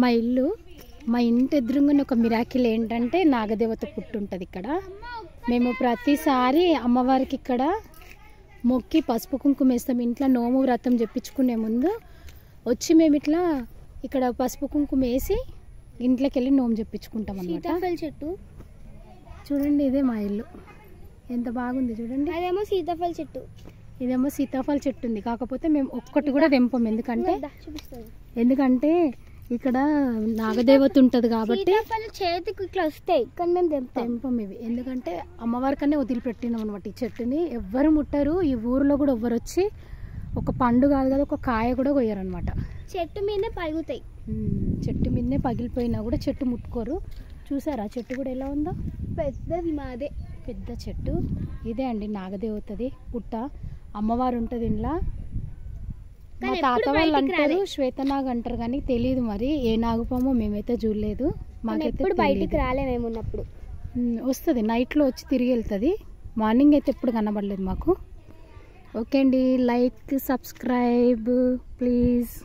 మా ఇల్లు, మా ఇంటి ఎదురుగానే ఒక మిరాకిల్ ఏంటంటే నాగదేవత పుట్టుంటుంది ఇక్కడ. మేము ప్రతిసారి అమ్మవారికి ఇక్కడ మొక్కి పసుపు కుంకుమ వేస్తాం. ఇంట్లో నోము వ్రతం చెప్పించుకునే ముందు వచ్చి మేము ఇట్లా ఇక్కడ పసుపు కుంకుమ వేసి ఇంట్లోకి వెళ్ళి నోము చెప్పించుకుంటాం అన్నమాట. సీతాఫల చెట్టు చూడండి, ఇదే మా ఇల్లు, ఎంత బాగుంది చూడండి. అదేమో సీతాఫల చెట్టు, ఇదేమో సీతాఫల చెట్టు ఉంది. కాకపోతే మేము ఒక్కటి కూడా తెంపం, ఎందుకంటే ఇక్కడ నాగదేవత ఉంటుంది కాబట్టి. చేతికి ఇట్లా వస్తాయి కానీ మేము తెంపం ఇవి, ఎందుకంటే అమ్మవారికనే వదిలిపెట్టినాం అనమాట. ఈ చెట్టుని ఎవ్వరు ముట్టరు, ఈ ఊరిలో కూడా ఎవ్వరు వచ్చి ఒక పండు కాదు కదా ఒక కాయ కూడా కొయ్యరు అనమాట. చెట్టు మీదనే పగులుతాయి, చెట్టు మీదనే పగిలిపోయినా కూడా చెట్టు ముట్టుకోరు. చూసారా చెట్టు కూడా ఎలా ఉందో, పెద్దది మాదే, పెద్ద చెట్టు. ఇదే అండి నాగదేవతది పుట్ట, అమ్మవారు ఉంటుంది ఇంట్లో. మా తాత వాళ్ళు అంటారు శ్వేతనాగ్ అంటారు కానీ తెలియదు మరి ఏ నాగుపామో, మేమైతే చూడలేదు. మాకెప్పుడు బయటికి రాలేమేమో ఉన్నప్పుడు వస్తుంది, నైట్లో వచ్చి తిరిగి వెళ్తుంది. మార్నింగ్ అయితే ఎప్పుడు కనబడలేదు మాకు. ఓకే అండి, లైక్ సబ్స్క్రైబ్ ప్లీజ్.